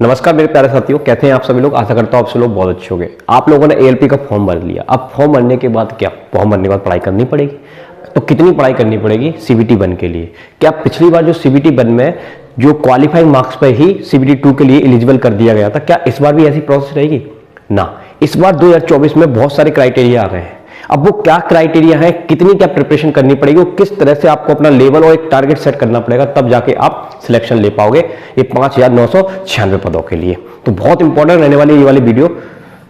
नमस्कार मेरे प्यारे साथियों, कैसे हैं आप सभी लोग। आशा करता हूं आप सभी लोग बहुत अच्छे होंगे। आप लोगों ने एएलपी का फॉर्म भर लिया। अब फॉर्म भरने के बाद क्या, फॉर्म भरने के बाद पढ़ाई करनी पड़ेगी। तो कितनी पढ़ाई करनी पड़ेगी सीबीटी 1 के लिए? क्या पिछली बार जो सीबीटी 1 में जो क्वालिफाइंग मार्क्स पर ही सीबीटी 2 के लिए एलिजिबल कर दिया गया था, क्या इस बार भी ऐसी प्रोसेस रहेगी? ना, इस बार 2024 में बहुत सारे क्राइटेरिया आ गए हैं। अब वो क्या क्राइटेरिया है, कितनी क्या प्रिपरेशन करनी पड़ेगी, वो किस तरह से आपको अपना लेवल और एक टारगेट सेट करना पड़ेगा, तब जाके आप सिलेक्शन ले पाओगे ये 5996 पदों के लिए। तो बहुत इंपॉर्टेंट रहने वाली ये वाली वीडियो।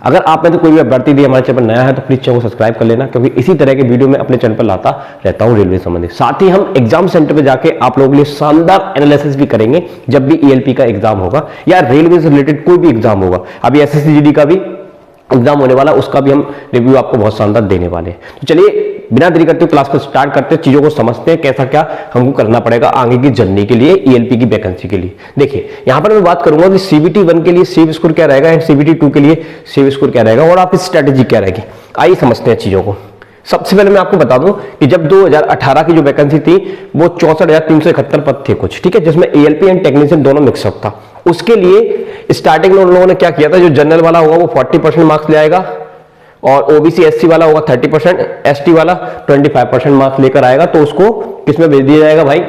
अगर आप में तो कोई भी अभ्यर्थी भी हमारे चैनल पर नया है तो प्लीज चैनल को सब्सक्राइब कर लेना, क्योंकि इसी तरह के वीडियो में अपने चैनल पर लाता रहता हूं रेलवे संबंधित। साथ ही हम एग्जाम सेंटर पे जाके आप लोगों के लिए शानदार एनालिसिस भी करेंगे जब भी ईएलपी का एग्जाम होगा या रेलवे से रिलेटेड कोई भी एग्जाम होगा। अभी एसएससी जीडी का भी एग्जाम होने वाला, उसका भी हम रिव्यू आपको बहुत शानदार देने वाले हैं। तो चलिए बिना देरी करते हुए क्लास को स्टार्ट करते हैं, चीजों को समझते हैं कैसा क्या हमको करना पड़ेगा आगे की जर्नी के लिए, ईएलपी की वैकेंसी के लिए। देखिए यहां पर मैं बात करूंगा कि सीबीटी 1 के लिए सेव स्कोर क्या रहेगा एंड सीबीटी 2 के लिए सेव स्कोर क्या रहेगा और आपकी स्ट्रेटेजी क्या रहेगी। आइए समझते हैं चीजों को। सबसे पहले मैं आपको बता दूं कि जब 2018 की जो वैकेंसी थी वो 64,371 पद थे कुछ, ठीक है, जिसमें एएलपी एंड टेक्नीशियन दोनों मिक्सअप था। उसके लिए स्टार्टिंग में उन लोगों ने क्या किया था, जो जनरल वाला होगा वो 40% मार्क्स ले आएगा और ओबीसी एससी वाला होगा 30%, एसटी वाला 25% मार्क्स लेकर आएगा। तो उसको किसमें भेज दिया जाएगा भाई,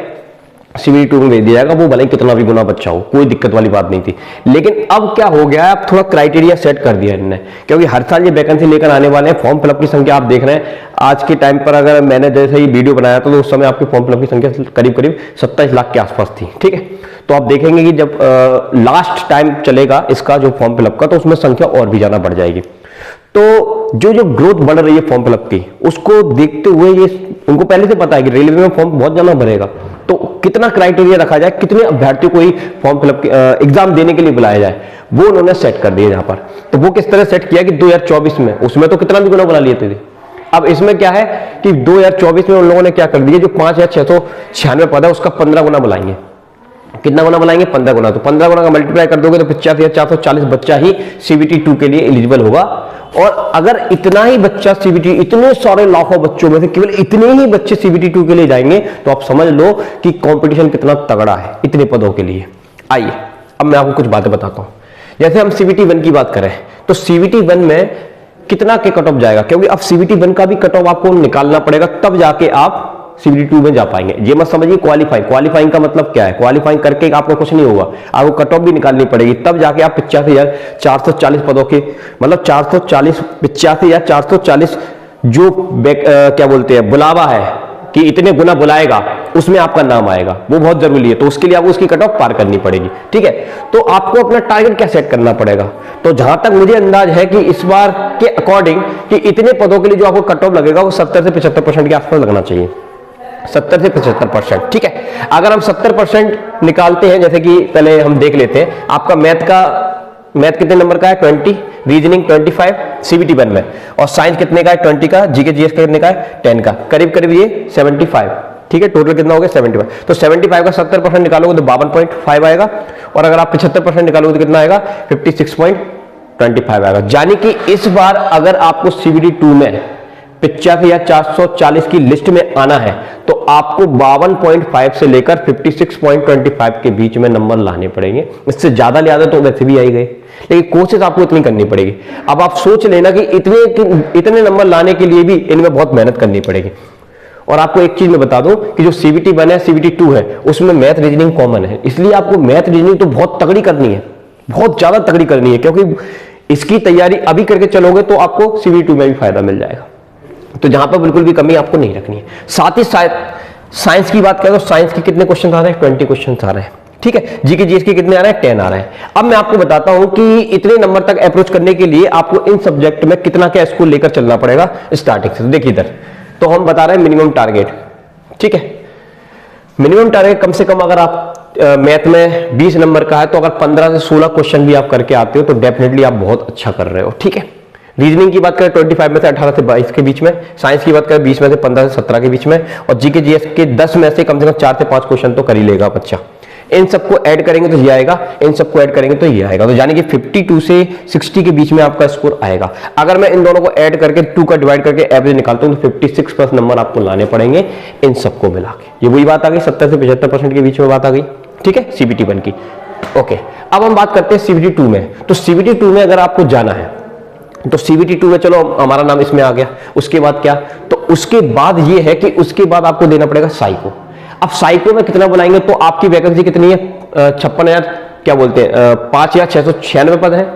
सीबीटी 2 में भेज दिया जाएगा। वो भले कितना भी गुना बच्चा हो, कोई दिक्कत वाली बात नहीं थी। लेकिन अब क्या हो गया, अब थोड़ा क्राइटेरिया सेट कर दिया इन्होंने, क्योंकि हर साल ये वैकेंसी लेकर आने वाले हैं। फॉर्म फिलअप की संख्या आप देख रहे हैं आज के टाइम पर, अगर मैंने जैसे ही वीडियो बनाया था तो उस समय आपके फॉर्म फिलअप की संख्या करीब करीब 27 लाख के आसपास थी, ठीक है। तो आप देखेंगे कि जब लास्ट टाइम चलेगा इसका जो फॉर्म फिलअप का, तो उसमें संख्या और भी ज्यादा बढ़ जाएगी। तो जो ग्रोथ बढ़ रही है फॉर्म फिलअप की, उसको देखते हुए ये उनको पहले से पता है कि रेलवे में फॉर्म बहुत ज्यादा भरेगा, तो कितना क्राइटेरिया रखा जाए, कितने अभ्यर्थियों को ही फॉर्म फिलअप एग्जाम देने के लिए बुलाया जाए, वो उन्होंने सेट कर दिया यहाँ पर। तो वो किस तरह सेट किया कि 2024 में, उसमें तो कितना भी गुना बुला लिए थे। अब इसमें क्या है कि 2024 में उन लोगों ने क्या कर दिया, जो 5,696 पद है उसका 15 गुना बुलाएंगे। कितना गुना बनाएंगे, 15 गुना। तो 15 गुना का मल्टीप्लाई कर दोगे तो 85,440 बच्चा ही सीबीटी 2 के लिए एलिजिबल होगा। और अगर इतना ही बच्चा सीबीटी, इतने सारे लाखों बच्चों में से केवल इतने ही बच्चे सीबीटी 2 के लिए जाएंगे, तो आप समझ लो कि कंपटीशन कितना तगड़ा है इतने पदों के लिए। आइए अब मैं आपको कुछ बातें बताता हूं। जैसे हम सीबीटी 1 की बात करें तो सीबीटी 1 में कितना के कट ऑफ जाएगा, क्योंकि अब सीबीटी 1 का भी कट ऑफ आपको निकालना पड़ेगा, तब जाके आप सीबीटी 2 में जा पाएंगे। ये मत समझिए क्वालिफाइंग का मतलब क्या है, क्वालिफाइंग करके आपको कुछ नहीं होगा, आपको कट ऑफ भी निकालनी पड़ेगी, तब जाके आप 85,440 पदों के, मतलब 85,440 जो क्या बोलते हैं बुलावा है कि इतने गुना बुलाएगा, उसमें आपका नाम आएगा। वो बहुत जरूरी है, तो उसके लिए आपको उसकी कट ऑफ पार करनी पड़ेगी, ठीक है। तो आपको अपना टारगेट क्या सेट करना पड़ेगा। तो जहां तक मुझे अंदाज है कि इस बार के अकॉर्डिंग कि इतने पदों के लिए जो आपको कट ऑफ लगेगा वो 70 से 75% के आसपास लगना चाहिए, 70 से 75%, ठीक है। अगर हम 70% निकालते हैं, जैसे कि पहले हम देख लेते हैं, आपका मैथ कितने नंबर का है, 20, रीजनिंग 25 सीबीटी 1 में, और साइंस कितने का है, 20 का, जीके जीएस का कितने का है, 10 का, करीब करीब ये 75, ठीक है। टोटल कितना हो गया 75। तो 75 का 70% निकालोगे तो 52.5 आएगा, और अगर आप 75% निकालोगे तो कितना आएगा, 56.25 आएगा। यानी कि इस बार अगर आपको सीबीटी 2 में 85,440 की लिस्ट में आना है तो आपको 52.5 से लेकर 56.25 के बीच में नंबर लाने पड़ेंगे। इससे ज्यादा ले आते तो वैसे भी आई गए, लेकिन कोशिश आपको इतनी करनी पड़ेगी। अब आप सोच लेना कि इतने नंबर लाने के लिए भी इनमें बहुत मेहनत करनी पड़ेगी। और आपको एक चीज मैं बता दूं कि जो सीबीटी 1 है, सीबीटी 2 है, उसमें मैथ रीजनिंग कॉमन है, इसलिए आपको मैथ रीजनिंग तो बहुत तगड़ी करनी है, बहुत ज्यादा तगड़ी करनी है, क्योंकि इसकी तैयारी अभी करके चलोगे तो आपको सीबीटी 2 में भी फायदा मिल जाएगा। तो जहां पर बिल्कुल भी कमी आपको नहीं रखनी है। साथ ही साइंस की बात करें तो साइंस के कितने क्वेश्चन आ रहे हैं, 20 क्वेश्चन आ रहे हैं, ठीक है। जीके जीएस के कितने आ रहे हैं, 10 आ रहे हैं। अब मैं आपको बताता हूं कि इतने नंबर तक अप्रोच करने के लिए आपको इन सब्जेक्ट में कितना क्या स्कोर लेकर चलना पड़ेगा स्टार्टिंग से। देखिए इधर तो हम बता रहे हैं मिनिमम टारगेट, ठीक है। मिनिमम टारगेट कम से कम अगर आप मैथ में 20 नंबर का है तो अगर 15 से 16 क्वेश्चन भी आप करके आते हो तो डेफिनेटली आप बहुत अच्छा कर रहे हो, ठीक है। रीजनिंग की बात करें 25 में से 18 से 22 के बीच में, साइंस की बात करें 20 में से 15 से 17 के बीच में, और जीके जीएस के 10 में से कम 4 से 5 क्वेश्चन तो कर ही लेगा बच्चा। इन सबको ऐड करेंगे तो ये आएगा, इन सबको ऐड करेंगे तो ये आएगा। तो यानी कि 52 से 60 के बीच में आपका स्कोर आएगा। अगर मैं इन दोनों को ऐड करके 2 का डिवाइड करके एवरेज निकालता हूं तो 56+ नंबर आपको लाने पड़ेंगे इन सबको मिला के। ये वही बात आ गई, 70 से 75% के बीच में बात आ गई, ठीक है, सीबीटी 1 की। ओके, अब हम बात करते हैं सीबीटी 2 में। तो सीबीटी 2 में अगर आपको जाना है तो सीबीटी 2 में चलो हमारा नाम इसमें आ गया, उसके बाद क्या, तो उसके बाद ये है कि उसके बाद आपको देना पड़ेगा साइको। अब साइको में कितना बुलाएंगे, तो आपकी वैकेंसी कितनी है, 56,000 क्या बोलते हैं 5,696 पद है,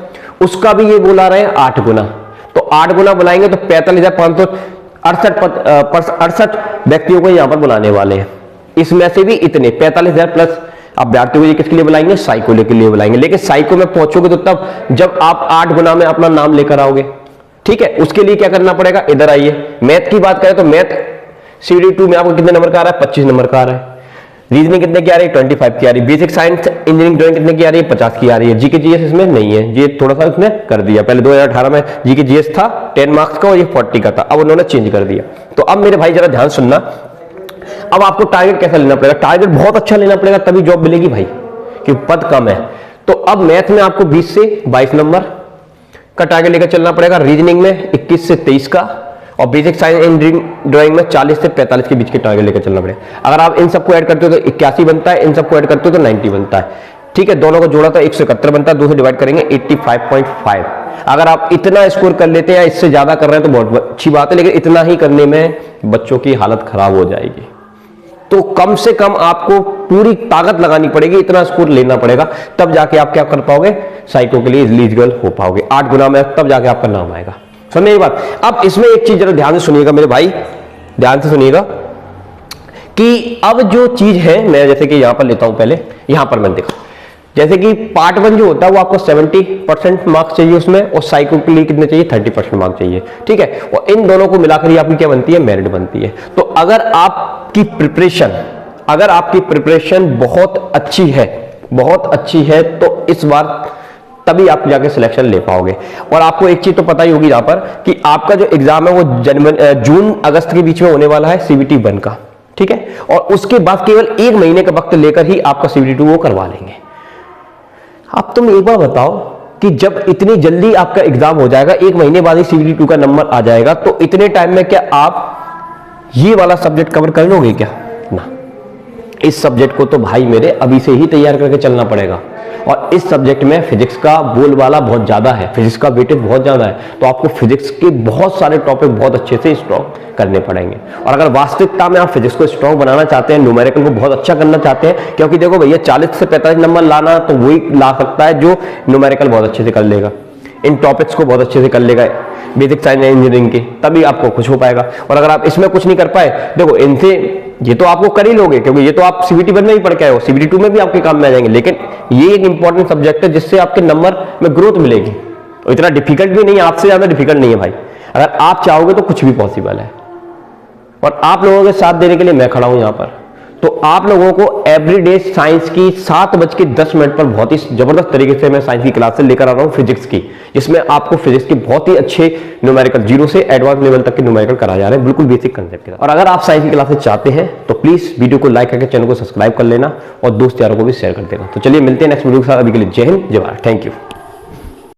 उसका भी ये बोला रहे हैं 8 गुना। तो 8 गुना बुलाएंगे तो 45,568 व्यक्तियों को यहां पर बुलाने वाले हैं। इसमें से भी इतने 45,000 प्लस अभ्यर्थियों को किसके लिए बुलाएंगे, साइको के लिए बुलाएंगे। लेकिन साइको में पहुंचोगे तो तब जब आप 8 गुना में अपना नाम लेकर आओगे, ठीक है। उसके लिए क्या करना पड़ेगा, इधर आइए। मैथ की बात करें तो मैथ सीबीटी 2 में आपको कितने नंबर का आ रहा है, 25 नंबर का आ रहा है। रीजनिंग कितने की आ रही है, 25 की आ रही है। बेसिक साइंस इंजीनियरिंग ड्राइंग कितने की आ रही है, 50 की आ रही है। जीके जीएस इसमें नहीं है, ये थोड़ा सा इसमें कर दिया। पहले 2018 में जीके जीएस था 10 मार्क्स का और ये 40 का था, अब उन्होंने चेंज कर दिया। तो अब मेरे भाई जरा ध्यान सुनना, अब आपको टारगेट कैसा लेना पड़ेगा, टारगेट बहुत अच्छा लेना पड़ेगा तभी जॉब मिलेगी भाई, क्योंकि पद कम है। तो अब मैथ में आपको 20 से 22 नंबर का टारगेट लेकर चलना पड़ेगा, रीजनिंग में 21 से 23 का, और बेसिक साइंस इंजीनियरिंग ड्राइंग में 40 से 45 के बीच के टारगेट लेकर चलना पड़ेगा। अगर आप इन सबको ऐड करते हो तो 81 बनता है, इन सबको ऐड करते हो तो 90 बनता है, ठीक है। दोनों को जोड़ा तो 171 बनता है, 2 से डिवाइड करेंगे 85.5। अगर आप इतना स्कोर कर लेते हैं या इससे ज्यादा कर रहे हैं तो बहुत अच्छी बात है, लेकिन इतना ही करने में बच्चों की हालत खराब हो जाएगी। तो कम से कम आपको पूरी ताकत लगानी पड़ेगी, इतना स्कोर लेना पड़ेगा, तब जाके आप क्या कर पाओगे, साइको के लिए एलिजिबल हो पाओगे। 8 गुना में तब जाके आपका नाम आएगा। समझे ये बात। अब इसमें एक चीज जरा ध्यान से सुनिएगा मेरे भाई, ध्यान से सुनिएगा कि अब जो चीज है, मैं जैसे कि यहां पर लेता हूं, पहले यहां पर मैंने देखा जैसे कि पार्ट 1 जो होता है वो आपको 70% मार्क्स चाहिए उसमें, और साइको के लिए कितने चाहिए, 30% मार्क्स चाहिए, ठीक है। और इन दोनों को मिलाकर ही आपकी क्या बनती है, मेरिट बनती है। तो अगर आपकी प्रिपरेशन बहुत अच्छी है तो इस बार तभी आप जाके सिलेक्शन ले पाओगे। और आपको एक चीज तो पता ही होगी यहां पर कि आपका जो एग्जाम है वो जून अगस्त के बीच में होने वाला है, सीबीटी 1 का, ठीक है। और उसके बाद केवल 1 महीने का वक्त लेकर ही आपका सीबीटी 2 वो करवा लेंगे। अब तुम एक बार बताओ कि जब इतनी जल्दी आपका एग्जाम हो जाएगा, 1 महीने बाद ही सीबीटी 2 का नंबर आ जाएगा, तो इतने टाइम में क्या आप ये वाला सब्जेक्ट कवर कर लोगे क्या, ना। इस सब्जेक्ट को तो भाई मेरे अभी से ही तैयार करके चलना पड़ेगा। और इस सब्जेक्ट में फिजिक्स का बोलबाला बहुत ज्यादा है, फिजिक्स का वेटेज बहुत ज्यादा है, तो आपको फिजिक्स के बहुत सारे टॉपिक बहुत अच्छे से स्ट्रॉन्ग करने पड़ेंगे। और अगर वास्तविकता में आप फिजिक्स को स्ट्रॉन्ग बनाना चाहते हैं, न्यूमेरिकल को बहुत अच्छा करना चाहते हैं, क्योंकि देखो भैया 40 से 45 नंबर लाना तो वही ला सकता है जो न्यूमेरिकल बहुत अच्छे से कर लेगा, इन टॉपिक्स को बहुत अच्छे से कर लेगा बेसिक साइंस इंजीनियरिंग के, तभी आपको कुछ हो पाएगा। और अगर आप इसमें कुछ नहीं कर पाए, देखो इनसे ये तो आपको कर ही लोगे, क्योंकि ये तो आप सीबीटी 1 में भी पढ़ के आए हो, सीबीटी 2 में भी आपके काम में आ जाएंगे, लेकिन ये एक इंपॉर्टेंट सब्जेक्ट है जिससे आपके नंबर में ग्रोथ मिलेगी। और इतना डिफिकल्ट भी नहीं है, आपसे ज्यादा डिफिकल्ट नहीं है भाई। अगर आप चाहोगे तो कुछ भी पॉसिबल है। और आप लोगों के साथ देने के लिए मैं खड़ा हूं यहां पर। तो आप लोगों को एवरीडे साइंस की 7:10 पर बहुत ही जबरदस्त तरीके से मैं साइंस की क्लासेस लेकर आ रहा हूं, फिजिक्स की, जिसमें आपको फिजिक्स के बहुत ही अच्छे न्यूमेरिकल 0 से एडवांस लेवल तक के न्यूमेरिकल कराए जा रहे हैं, बिल्कुल बेसिक कंसेप्ट के साथ। और अगर आप साइंस की क्लासेस चाहते हैं तो प्लीज वीडियो को लाइक करके चैनल को सब्सक्राइब कर लेना और दोस्त यारों को भी शेयर कर देना। तो चलिए मिलते हैं नेक्स्ट वीडियो के साथ। अभी के लिए जय हिंद, जय भारत, थैंक यू।